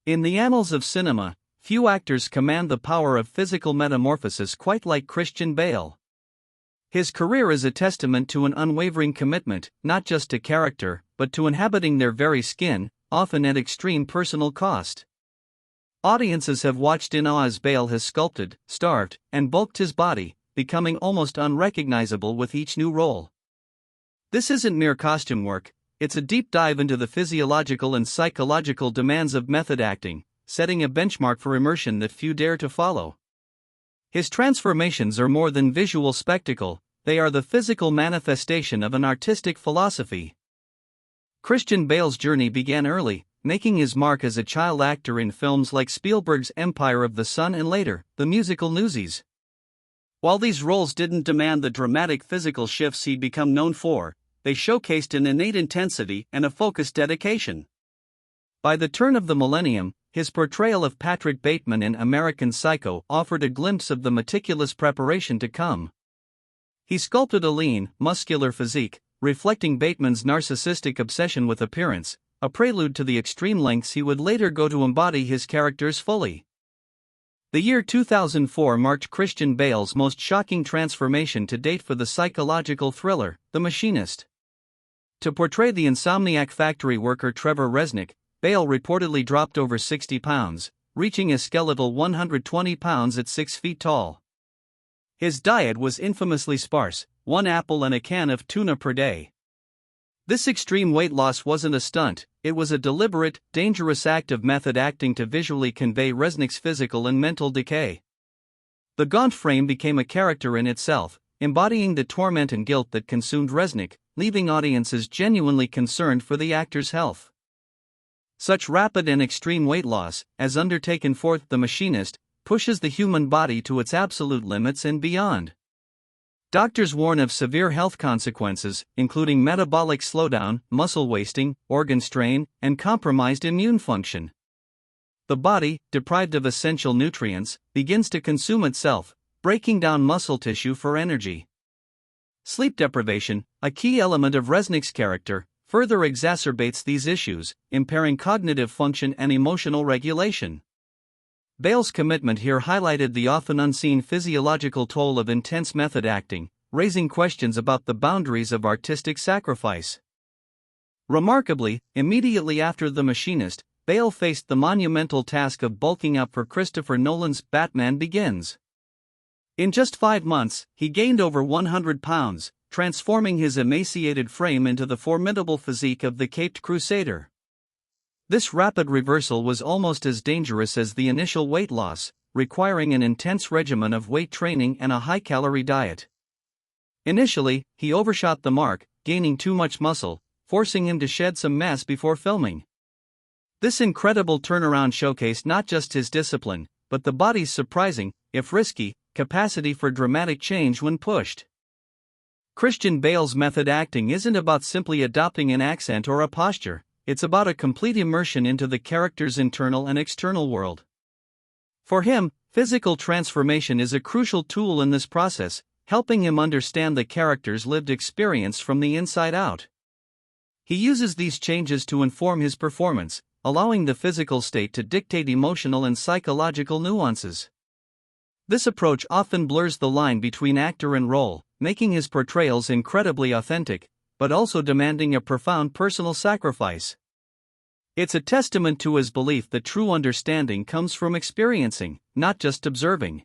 In the annals of cinema, few actors command the power of physical metamorphosis quite like Christian Bale. His career is a testament to an unwavering commitment, not just to character, but to inhabiting their very skin, often at extreme personal cost. Audiences have watched in awe as Bale has sculpted, starved, and bulked his body, becoming almost unrecognizable with each new role. This isn't mere costume work, it's a deep dive into the physiological and psychological demands of method acting, setting a benchmark for immersion that few dare to follow. His transformations are more than visual spectacle, they are the physical manifestation of an artistic philosophy. Christian Bale's journey began early, making his mark as a child actor in films like Spielberg's Empire of the Sun and later, the musical Newsies. While these roles didn't demand the dramatic physical shifts he'd become known for, they showcased an innate intensity and a focused dedication. By the turn of the millennium, his portrayal of Patrick Bateman in American Psycho offered a glimpse of the meticulous preparation to come. He sculpted a lean, muscular physique, reflecting Bateman's narcissistic obsession with appearance, a prelude to the extreme lengths he would later go to embody his characters fully. The year 2004 marked Christian Bale's most shocking transformation to date for the psychological thriller, The Machinist. To portray the insomniac factory worker Trevor Resnick, Bale reportedly dropped over 60 pounds, reaching a skeletal 120 pounds at 6 feet tall. His diet was infamously sparse, 1 apple and a can of tuna per day. This extreme weight loss wasn't a stunt, it was a deliberate, dangerous act of method acting to visually convey Resnick's physical and mental decay. The gaunt frame became a character in itself, embodying the torment and guilt that consumed Resnick, leaving audiences genuinely concerned for the actor's health. Such rapid and extreme weight loss, as undertaken for The Machinist, pushes the human body to its absolute limits and beyond. Doctors warn of severe health consequences, including metabolic slowdown, muscle wasting, organ strain, and compromised immune function. The body, deprived of essential nutrients, begins to consume itself, breaking down muscle tissue for energy. Sleep deprivation, a key element of Resnick's character, further exacerbates these issues, impairing cognitive function and emotional regulation. Bale's commitment here highlighted the often unseen physiological toll of intense method acting, raising questions about the boundaries of artistic sacrifice. Remarkably, immediately after The Machinist, Bale faced the monumental task of bulking up for Christopher Nolan's Batman Begins. In just 5 months, he gained over 100 pounds, transforming his emaciated frame into the formidable physique of the Caped Crusader. This rapid reversal was almost as dangerous as the initial weight loss, requiring an intense regimen of weight training and a high-calorie diet. Initially, he overshot the mark, gaining too much muscle, forcing him to shed some mass before filming. This incredible turnaround showcased not just his discipline, but the body's surprising, if risky, capacity for dramatic change when pushed. Christian Bale's method acting isn't about simply adopting an accent or a posture. It's about a complete immersion into the character's internal and external world. For him, physical transformation is a crucial tool in this process, helping him understand the character's lived experience from the inside out. He uses these changes to inform his performance, allowing the physical state to dictate emotional and psychological nuances. This approach often blurs the line between actor and role, making his portrayals incredibly authentic, but also demanding a profound personal sacrifice. It's a testament to his belief that true understanding comes from experiencing, not just observing.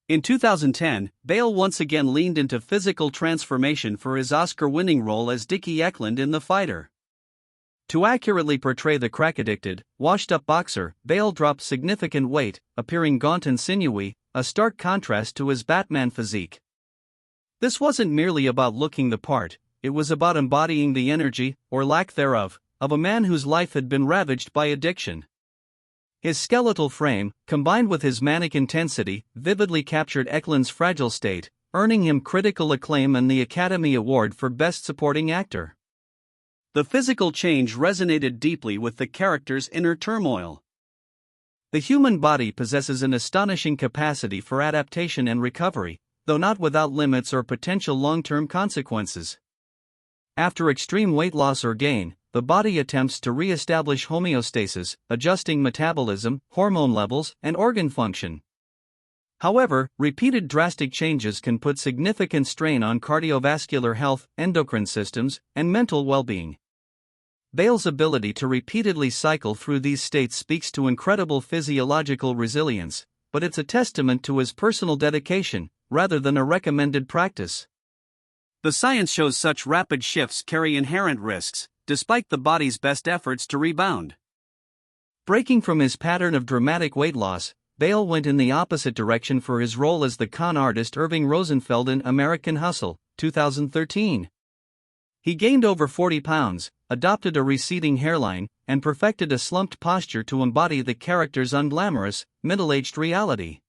In 2010, Bale once again leaned into physical transformation for his Oscar-winning role as Dickie Eklund in The Fighter. To accurately portray the crack-addicted, washed-up boxer, Bale dropped significant weight, appearing gaunt and sinewy, a stark contrast to his Batman physique. This wasn't merely about looking the part, it was about embodying the energy, or lack thereof, of a man whose life had been ravaged by addiction. His skeletal frame, combined with his manic intensity, vividly captured Eklund's fragile state, earning him critical acclaim and the Academy Award for Best Supporting Actor. The physical change resonated deeply with the character's inner turmoil. The human body possesses an astonishing capacity for adaptation and recovery, though not without limits or potential long-term consequences. After extreme weight loss or gain, the body attempts to re-establish homeostasis, adjusting metabolism, hormone levels, and organ function. However, repeated drastic changes can put significant strain on cardiovascular health, endocrine systems, and mental well-being. Bale's ability to repeatedly cycle through these states speaks to incredible physiological resilience, but it's a testament to his personal dedication, rather than a recommended practice. The science shows such rapid shifts carry inherent risks, despite the body's best efforts to rebound. Breaking from his pattern of dramatic weight loss, Bale went in the opposite direction for his role as the con artist Irving Rosenfeld in American Hustle, 2013. He gained over 40 pounds, adopted a receding hairline, and perfected a slumped posture to embody the character's unglamorous, middle-aged reality.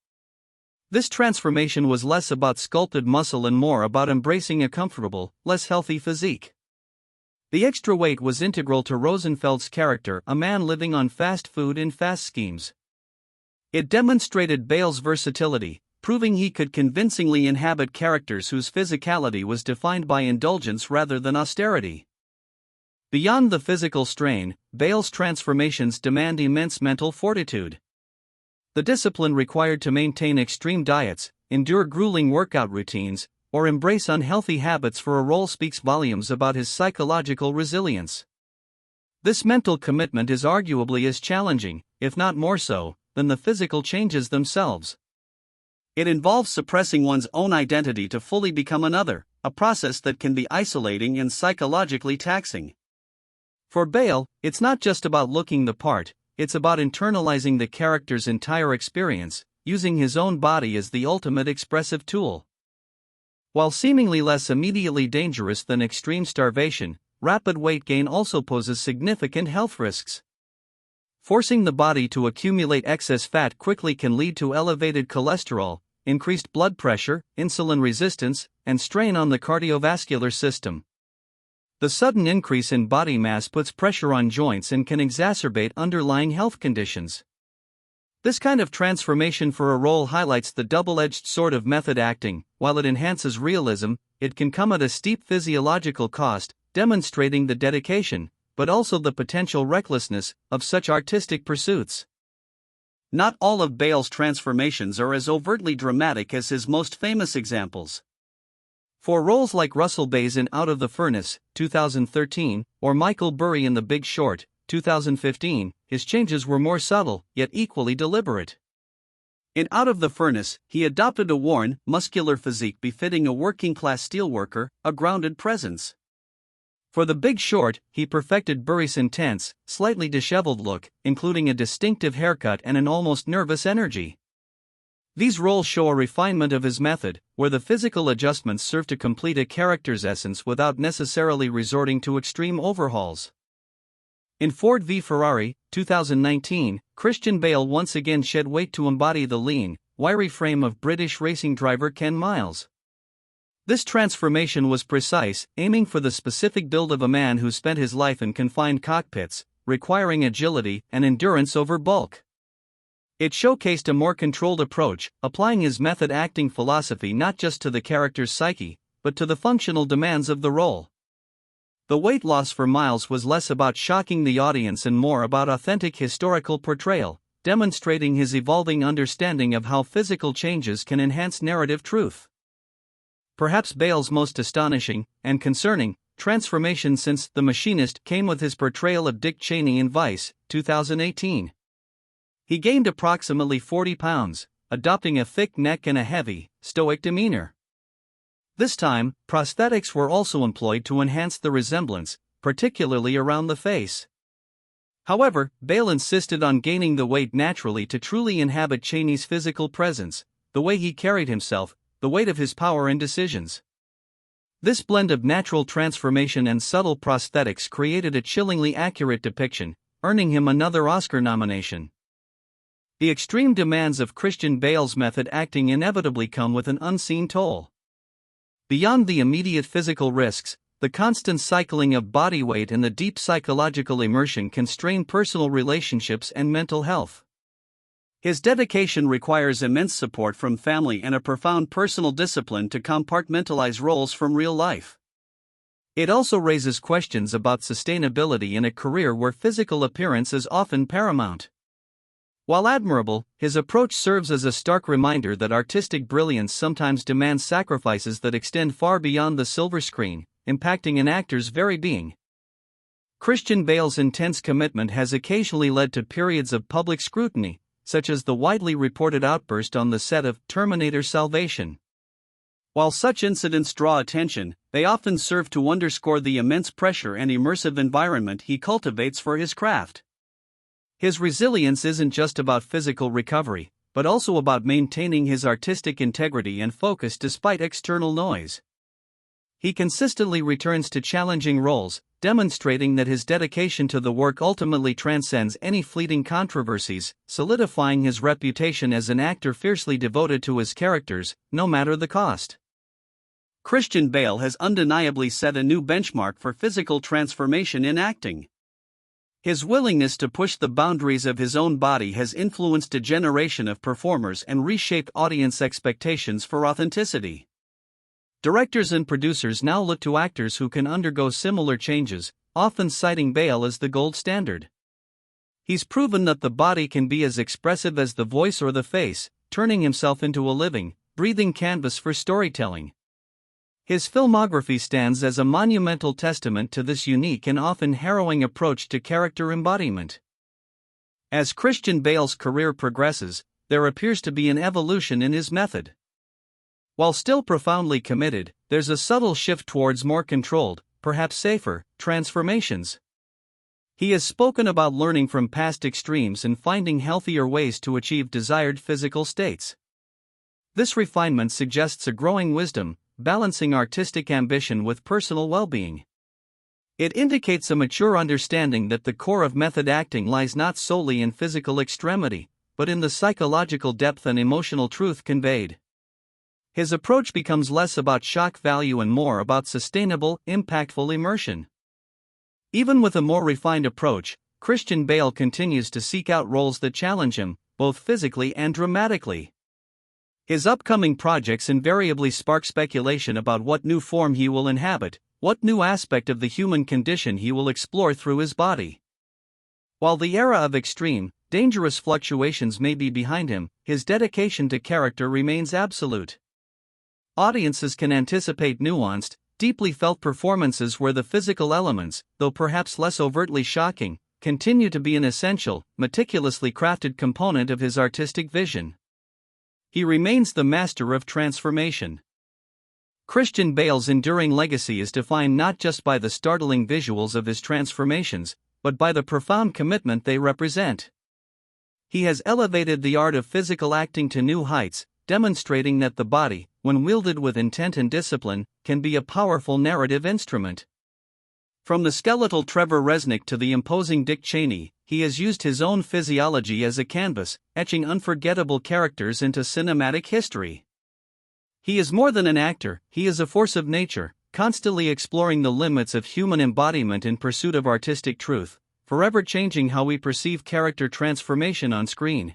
This transformation was less about sculpted muscle and more about embracing a comfortable, less healthy physique. The extra weight was integral to Rosenfeld's character, a man living on fast food in fast schemes. It demonstrated Bale's versatility, proving he could convincingly inhabit characters whose physicality was defined by indulgence rather than austerity. Beyond the physical strain, Bale's transformations demand immense mental fortitude. The discipline required to maintain extreme diets, endure grueling workout routines, or embrace unhealthy habits for a role speaks volumes about his psychological resilience. This mental commitment is arguably as challenging, if not more so, than the physical changes themselves. It involves suppressing one's own identity to fully become another, a process that can be isolating and psychologically taxing. For Bale, it's not just about looking the part, it's about internalizing the character's entire experience, using his own body as the ultimate expressive tool. While seemingly less immediately dangerous than extreme starvation, rapid weight gain also poses significant health risks. Forcing the body to accumulate excess fat quickly can lead to elevated cholesterol, increased blood pressure, insulin resistance, and strain on the cardiovascular system. The sudden increase in body mass puts pressure on joints and can exacerbate underlying health conditions. This kind of transformation for a role highlights the double-edged sword of method acting. While it enhances realism, it can come at a steep physiological cost, demonstrating the dedication, but also the potential recklessness, of such artistic pursuits. Not all of Bale's transformations are as overtly dramatic as his most famous examples. For roles like Russell Bayes in Out of the Furnace, 2013, or Michael Burry in The Big Short, 2015, his changes were more subtle, yet equally deliberate. In Out of the Furnace, he adopted a worn, muscular physique befitting a working-class steelworker, a grounded presence. For The Big Short, he perfected Burry's intense, slightly disheveled look, including a distinctive haircut and an almost nervous energy. These roles show a refinement of his method, where the physical adjustments serve to complete a character's essence without necessarily resorting to extreme overhauls. In Ford v Ferrari, 2019, Christian Bale once again shed weight to embody the lean, wiry frame of British racing driver Ken Miles. This transformation was precise, aiming for the specific build of a man who spent his life in confined cockpits, requiring agility and endurance over bulk. It showcased a more controlled approach, applying his method acting philosophy not just to the character's psyche, but to the functional demands of the role. The weight loss for Miles was less about shocking the audience and more about authentic historical portrayal, demonstrating his evolving understanding of how physical changes can enhance narrative truth. Perhaps Bale's most astonishing, and concerning, transformation since The Machinist came with his portrayal of Dick Cheney in Vice, 2018. He gained approximately 40 pounds, adopting a thick neck and a heavy, stoic demeanor. This time, prosthetics were also employed to enhance the resemblance, particularly around the face. However, Bale insisted on gaining the weight naturally to truly inhabit Cheney's physical presence, the way he carried himself, the weight of his power and decisions. This blend of natural transformation and subtle prosthetics created a chillingly accurate depiction, earning him another Oscar nomination. The extreme demands of Christian Bale's method acting inevitably come with an unseen toll. Beyond the immediate physical risks, the constant cycling of body weight and the deep psychological immersion can strain personal relationships and mental health. His dedication requires immense support from family and a profound personal discipline to compartmentalize roles from real life. It also raises questions about sustainability in a career where physical appearance is often paramount. While admirable, his approach serves as a stark reminder that artistic brilliance sometimes demands sacrifices that extend far beyond the silver screen, impacting an actor's very being. Christian Bale's intense commitment has occasionally led to periods of public scrutiny, such as the widely reported outburst on the set of Terminator Salvation. While such incidents draw attention, they often serve to underscore the immense pressure and immersive environment he cultivates for his craft. His resilience isn't just about physical recovery, but also about maintaining his artistic integrity and focus despite external noise. He consistently returns to challenging roles, demonstrating that his dedication to the work ultimately transcends any fleeting controversies, solidifying his reputation as an actor fiercely devoted to his characters, no matter the cost. Christian Bale has undeniably set a new benchmark for physical transformation in acting. His willingness to push the boundaries of his own body has influenced a generation of performers and reshaped audience expectations for authenticity. Directors and producers now look to actors who can undergo similar changes, often citing Bale as the gold standard. He's proven that the body can be as expressive as the voice or the face, turning himself into a living, breathing canvas for storytelling. His filmography stands as a monumental testament to this unique and often harrowing approach to character embodiment. As Christian Bale's career progresses, there appears to be an evolution in his method. While still profoundly committed, there's a subtle shift towards more controlled, perhaps safer, transformations. He has spoken about learning from past extremes and finding healthier ways to achieve desired physical states. This refinement suggests a growing wisdom, balancing artistic ambition with personal well-being. It indicates a mature understanding that the core of method acting lies not solely in physical extremity, but in the psychological depth and emotional truth conveyed. His approach becomes less about shock value and more about sustainable, impactful immersion. Even with a more refined approach, Christian Bale continues to seek out roles that challenge him, both physically and dramatically. His upcoming projects invariably spark speculation about what new form he will inhabit, what new aspect of the human condition he will explore through his body. While the era of extreme, dangerous fluctuations may be behind him, his dedication to character remains absolute. Audiences can anticipate nuanced, deeply felt performances where the physical elements, though perhaps less overtly shocking, continue to be an essential, meticulously crafted component of his artistic vision. He remains the master of transformation. Christian Bale's enduring legacy is defined not just by the startling visuals of his transformations, but by the profound commitment they represent. He has elevated the art of physical acting to new heights, demonstrating that the body, when wielded with intent and discipline, can be a powerful narrative instrument. From the skeletal Trevor Resnick to the imposing Dick Cheney, he has used his own physiology as a canvas, etching unforgettable characters into cinematic history. He is more than an actor, he is a force of nature, constantly exploring the limits of human embodiment in pursuit of artistic truth, forever changing how we perceive character transformation on screen.